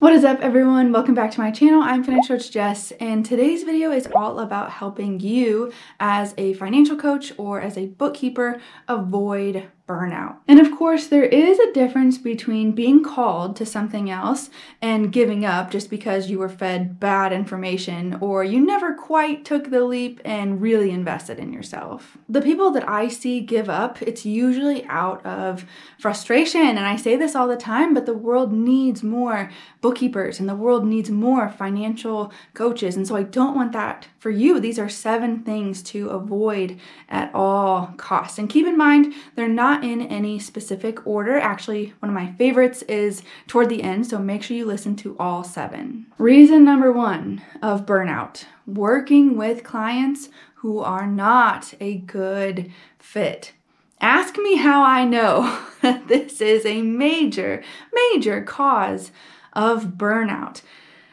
What is up, everyone? Welcome back to my channel. I'm Financial Coach Jess, and today's video is all about helping you as a financial coach or as a bookkeeper avoid burnout. And of course, there is a difference between being called to something else and giving up just because you were fed bad information or you never quite took the leap and really invested in yourself. The people that I see give up, it's usually out of frustration. And I say this all the time, but the world needs more bookkeepers and the world needs more financial coaches. And so I don't want that for you. These are 7 things to avoid at all costs. And keep in mind, they're not in any specific order. Actually, one of my favorites is toward the end, so make sure you listen to all 7. Reason number 1 of burnout: working with clients who are not a good fit. Ask me how I know that this is a major cause of burnout.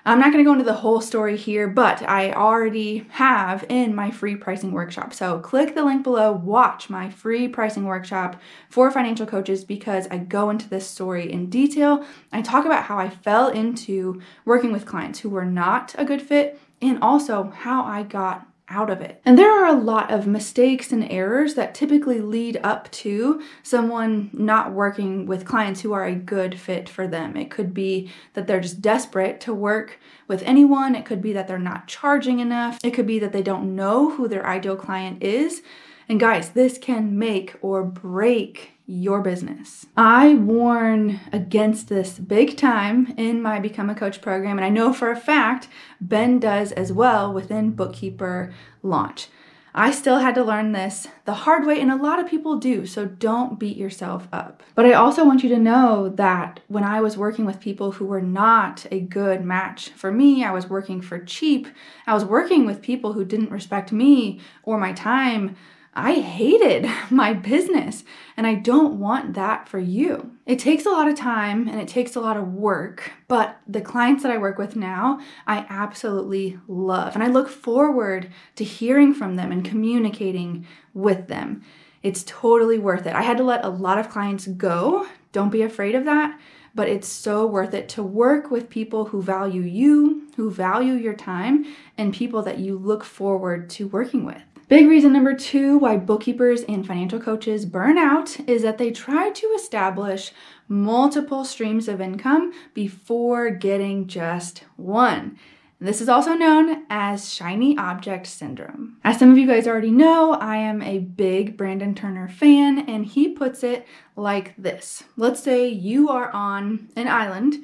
I'm not going to go into the whole story here, but I already have in my free pricing workshop. So click the link below, watch my free pricing workshop for financial coaches, because I go into this story in detail. I talk about how I fell into working with clients who were not a good fit and also how I got out of it. And there are a lot of mistakes and errors that typically lead up to someone not working with clients who are a good fit for them. It could be that they're just desperate to work with anyone. It could be that they're not charging enough. It could be that they don't know who their ideal client is. And guys, this can make or break your business. I warn against this big time in my Become a Coach program, and I know for a fact Ben does as well within Bookkeeper Launch. I still had to learn this the hard way, and a lot of people do, so don't beat yourself up. But I also want you to know that when I was working with people who were not a good match for me, I was working for cheap, I was working with people who didn't respect me or my time, I hated my business, and I don't want that for you. It takes a lot of time and it takes a lot of work, but the clients that I work with now, I absolutely love, and I look forward to hearing from them and communicating with them. It's totally worth it. I had to let a lot of clients go. Don't be afraid of that, but it's so worth it to work with people who value you, who value your time, and people that you look forward to working with. Big reason number 2 why bookkeepers and financial coaches burn out is that they try to establish multiple streams of income before getting just one. This is also known as shiny object syndrome. As some of you guys already know, I am a big Brandon Turner fan, and he puts it like this. Let's say you are on an island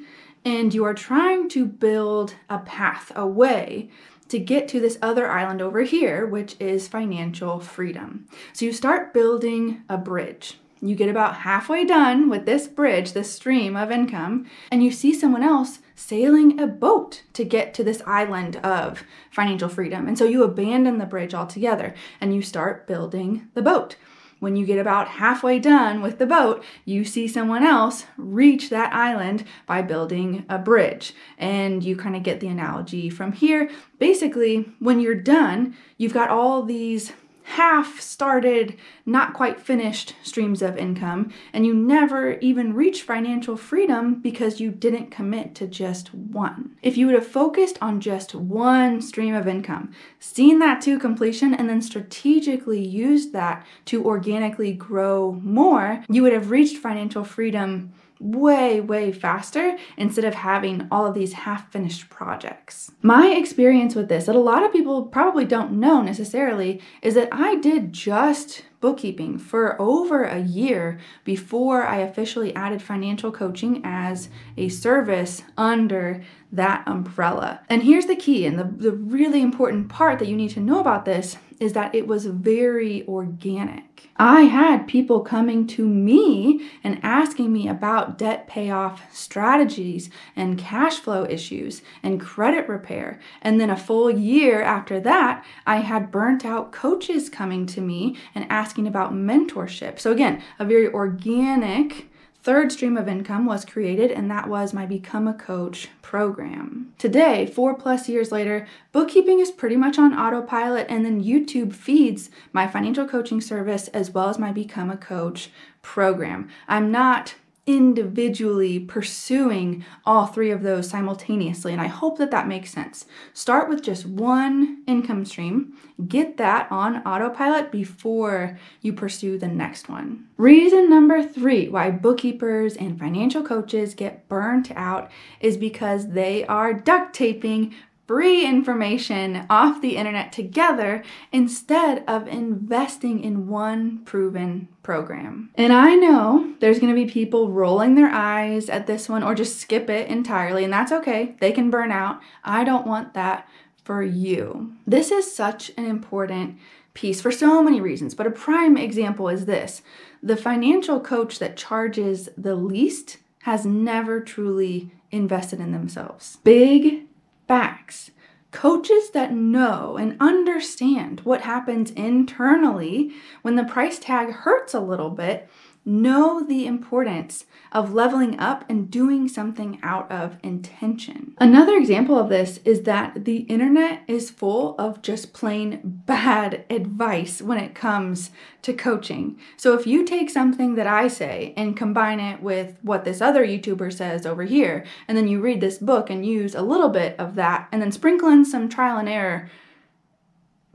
and you are trying to build a path, a way to get to this other island over here, which is financial freedom. So you start building a bridge. You get about halfway done with this bridge, this stream of income, and you see someone else sailing a boat to get to this island of financial freedom. And so you abandon the bridge altogether and you start building the boat. When you get about halfway done with the boat, you see someone else reach that island by building a bridge. And you kind of get the analogy from here. Basically, when you're done, you've got all these half-started, not quite finished streams of income, and you never even reach financial freedom because you didn't commit to just one. If you would have focused on just one stream of income, seen that to completion, and then strategically used that to organically grow more, you would have reached financial freedom way faster instead of having all of these half-finished projects. My experience with this, that a lot of people probably don't know necessarily, is that I did just bookkeeping for over a year before I officially added financial coaching as a service under that umbrella. And here's the key, and the really important part that you need to know about this is that it was very organic. I had people coming to me and asking me about debt payoff strategies and cash flow issues and credit repair. And then a full year after that, I had burnt out coaches coming to me and asking about mentorship. So again, a very organic third stream of income was created, and that was my Become a Coach program. Today, 4+ years later, bookkeeping is pretty much on autopilot, and then YouTube feeds my financial coaching service as well as my Become a Coach program. I'm not individually pursuing all three of those simultaneously. And I hope that that makes sense. Start with just one income stream, get that on autopilot before you pursue the next one. Reason number 3 why bookkeepers and financial coaches get burnt out is because they are duct taping free information off the internet together instead of investing in one proven program. And I know there's going to be people rolling their eyes at this one or just skip it entirely, and that's okay. They can burn out. I don't want that for you. This is such an important piece for so many reasons, but a prime example is this. The financial coach that charges the least has never truly invested in themselves. Big facts. Coaches that know and understand what happens internally when the price tag hurts a little bit know the importance of leveling up and doing something out of intention. Another example of this is that the internet is full of just plain bad advice when it comes to coaching. So if you take something that I say and combine it with what this other YouTuber says over here, and then you read this book and use a little bit of that, and then sprinkle in some trial and error,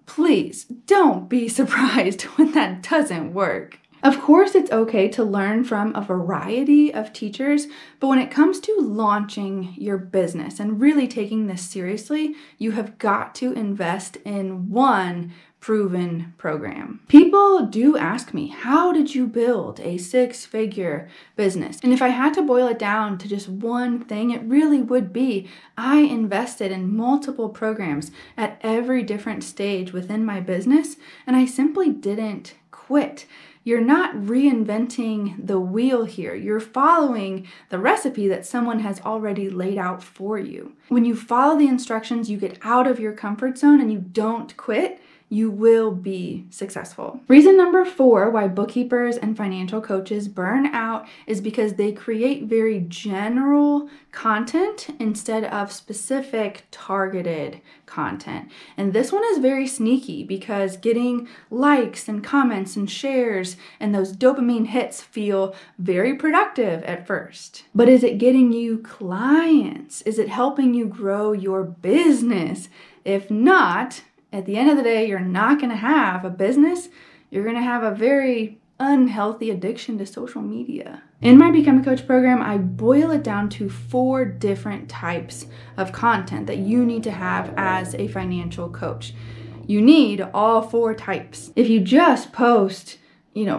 please don't be surprised when that doesn't work. Of course, it's okay to learn from a variety of teachers, but when it comes to launching your business and really taking this seriously, you have got to invest in one proven program. People do ask me, how did you build a 6-figure business? And if I had to boil it down to just one thing, it really would be I invested in multiple programs at every different stage within my business, and I simply didn't quit. You're not reinventing the wheel here. You're following the recipe that someone has already laid out for you. When you follow the instructions, you get out of your comfort zone and you don't quit, you will be successful. Reason number 4 why bookkeepers and financial coaches burn out is because they create very general content instead of specific targeted content. And this one is very sneaky because getting likes and comments and shares and those dopamine hits feel very productive at first. But is it getting you clients? Is it helping you grow your business? If not, at the end of the day, you're not going to have a business. You're going to have a very unhealthy addiction to social media. In my Become a Coach program, I boil it down to 4 different types of content that you need to have as a financial coach. You need all 4 types. If you just post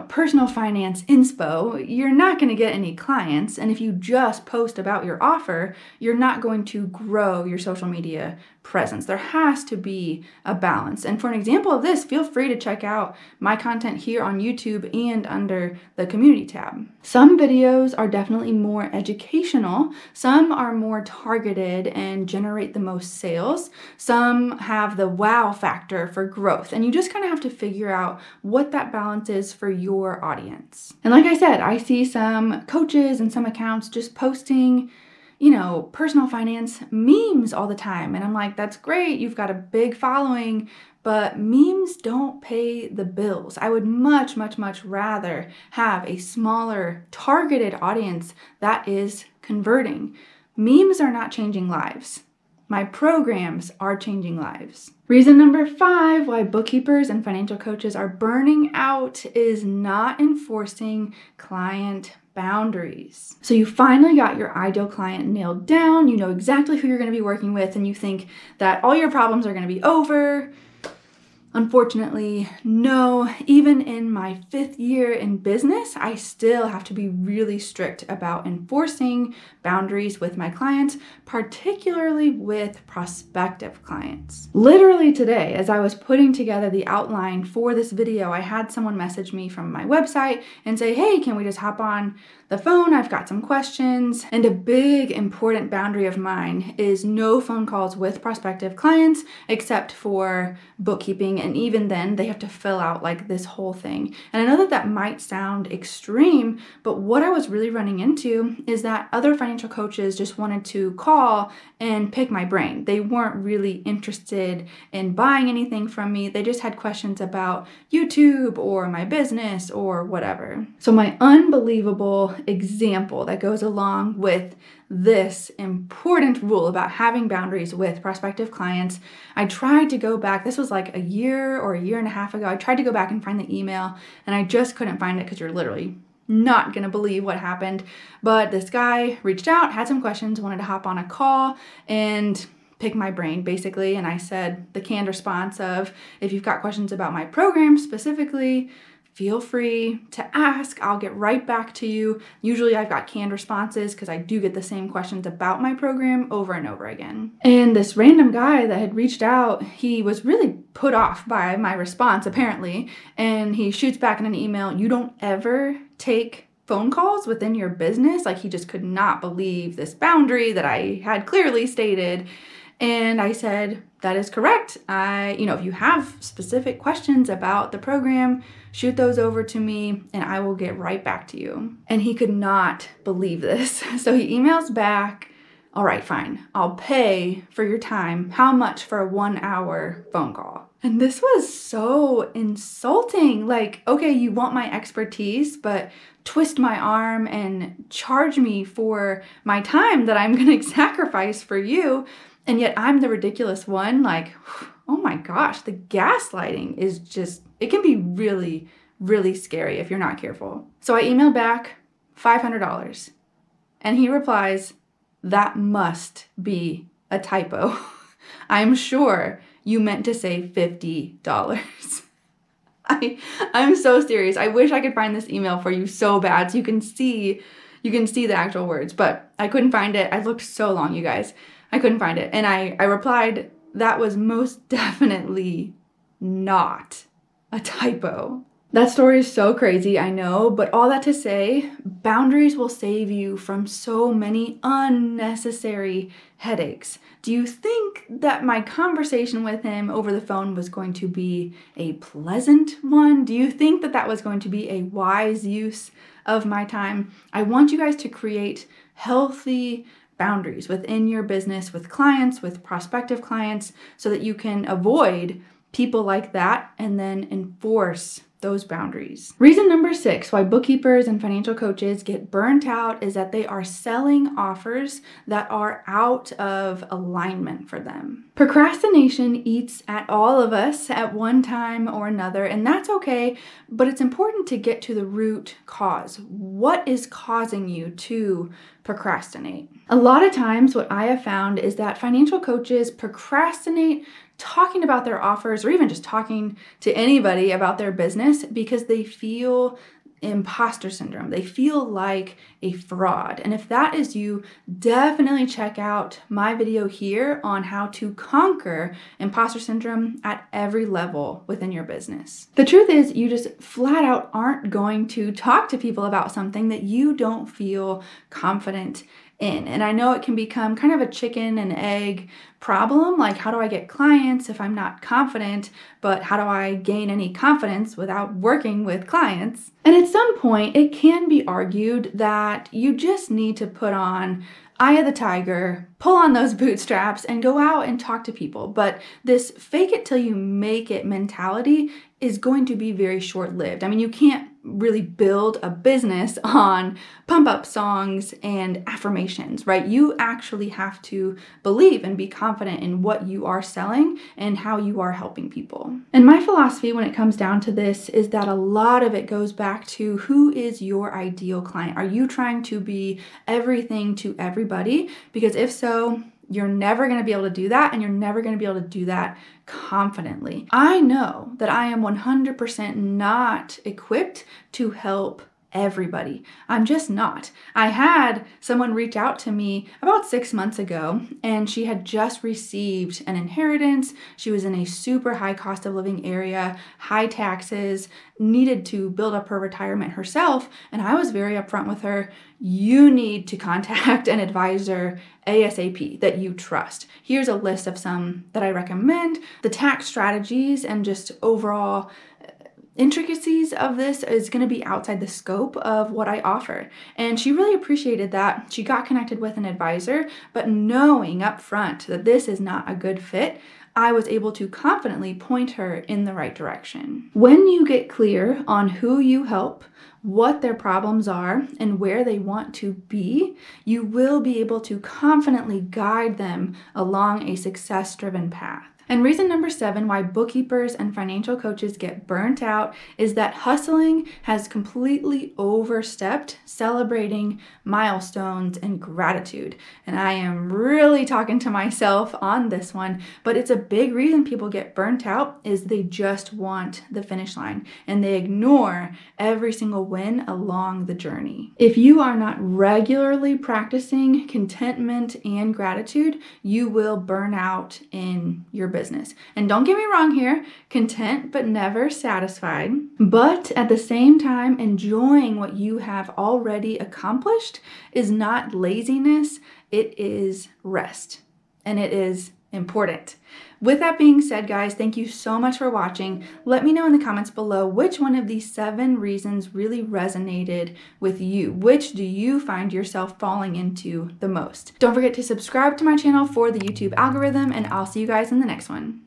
personal finance inspo, you're not going to get any clients. And if you just post about your offer, you're not going to grow your social media presence. There has to be a balance. And for an example of this, feel free to check out my content here on YouTube and under the community tab. Some videos are definitely more educational. Some are more targeted and generate the most sales. Some have the wow factor for growth. And you just kind of have to figure out what that balance is for your audience. And like I said, I see some coaches and some accounts just posting personal finance memes all the time. And I'm like, that's great. You've got a big following, but memes don't pay the bills. I would much, much, much rather have a smaller targeted audience that is converting. Memes are not changing lives. My programs are changing lives. Reason number 5 why bookkeepers and financial coaches are burning out is not enforcing client boundaries. So you finally got your ideal client nailed down, you know exactly who you're going to be working with, and you think that all your problems are going to be over. Unfortunately, no. Even in my 5th year in business, I still have to be really strict about enforcing boundaries with my clients, particularly with prospective clients. Literally today, as I was putting together the outline for this video, I had someone message me from my website and say, hey, can we just hop on the phone? I've got some questions. And a big important boundary of mine is no phone calls with prospective clients except for bookkeeping thing, and even then they have to fill out like this whole thing. And I know that that might sound extreme, but what I was really running into is that other financial coaches just wanted to call and pick my brain. They weren't really interested in buying anything from me. They just had questions about YouTube or my business or whatever. So my unbelievable example that goes along with this important rule about having boundaries with prospective clients, I tried to go back. This was like a year or a year and a half ago. I tried to go back and find the email, and I just couldn't find it because you're literally not gonna believe what happened. But this guy reached out, had some questions, wanted to hop on a call and pick my brain basically. And I said the canned response of, if you've got questions about my program specifically, feel free to ask. I'll get right back to you. Usually I've got canned responses because I do get the same questions about my program over and over again. And this random guy that had reached out, he was really put off by my response apparently. And he shoots back in an email, "You don't ever take phone calls within your business?" Like he just could not believe this boundary that I had clearly stated. And I said, that is correct. If you have specific questions about the program, shoot those over to me and I will get right back to you. And he could not believe this. So he emails back, "All right, fine. I'll pay for your time. How much for a 1-hour phone call?" And this was so insulting. Like, okay, you want my expertise, but twist my arm and charge me for my time that I'm going to sacrifice for you. And yet I'm the ridiculous one. Like, oh my gosh, the gaslighting is just, it can be really, really scary if you're not careful. So I emailed back $500 and he replies, "That must be a typo. I'm sure you meant to say $50. I'm so serious. I wish I could find this email for you so bad so you can see the actual words, but I couldn't find it. I looked so long, you guys. I couldn't find it. And I replied, "That was most definitely not a typo." That story is so crazy, I know, but all that to say, boundaries will save you from so many unnecessary headaches. Do you think that my conversation with him over the phone was going to be a pleasant one? Do you think that that was going to be a wise use of my time? I want you guys to create healthy boundaries within your business, with clients, with prospective clients, so that you can avoid people like that and then enforce those boundaries. Reason number 6 why bookkeepers and financial coaches get burnt out is that they are selling offers that are out of alignment for them. Procrastination eats at all of us at one time or another, and that's okay, but it's important to get to the root cause. What is causing you to procrastinate? A lot of times what I have found is that financial coaches procrastinate talking about their offers or even just talking to anybody about their business because they feel imposter syndrome. They feel like a fraud. And if that is you, definitely check out my video here on how to conquer imposter syndrome at every level within your business. The truth is, you just flat out aren't going to talk to people about something that you don't feel confident in. And I know it can become kind of a chicken and egg problem. Like, how do I get clients if I'm not confident? But how do I gain any confidence without working with clients? And at some point, it can be argued that you just need to put on eye of the tiger, pull on those bootstraps, and go out and talk to people. But this fake it till you make it mentality is going to be very short-lived. I mean, you can't really build a business on pump-up songs and affirmations, right? You actually have to believe and be confident in what you are selling and how you are helping people. And my philosophy when it comes down to this is that a lot of it goes back to who is your ideal client? Are you trying to be everything to everybody? Because if so, you're never going to be able to do that, and you're never going to be able to do that confidently. I know that I am 100% not equipped to help everybody. I'm just not. I had someone reach out to me about 6 months ago, and she had just received an inheritance. She was in a super high cost of living area, high taxes, needed to build up her retirement herself. And I was very upfront with her. You need to contact an advisor ASAP that you trust. Here's a list of some that I recommend. The tax strategies and just overall intricacies of this is going to be outside the scope of what I offer. And she really appreciated that. She got connected with an advisor, but knowing up front that this is not a good fit, I was able to confidently point her in the right direction. When you get clear on who you help, what their problems are, and where they want to be, you will be able to confidently guide them along a success-driven path. And reason number 7 why bookkeepers and financial coaches get burnt out is that hustling has completely overstepped celebrating milestones and gratitude. And I am really talking to myself on this one, but it's a big reason people get burnt out is they just want the finish line and they ignore every single win along the journey. If you are not regularly practicing contentment and gratitude, you will burn out in your business. And don't get me wrong here, content but never satisfied, but at the same time enjoying what you have already accomplished is not laziness, it is rest. And it is important. With that being said, guys, thank you so much for watching. Let me know in the comments below which one of these 7 reasons really resonated with you. Which do you find yourself falling into the most? Don't forget to subscribe to my channel for the YouTube algorithm, and I'll see you guys in the next one.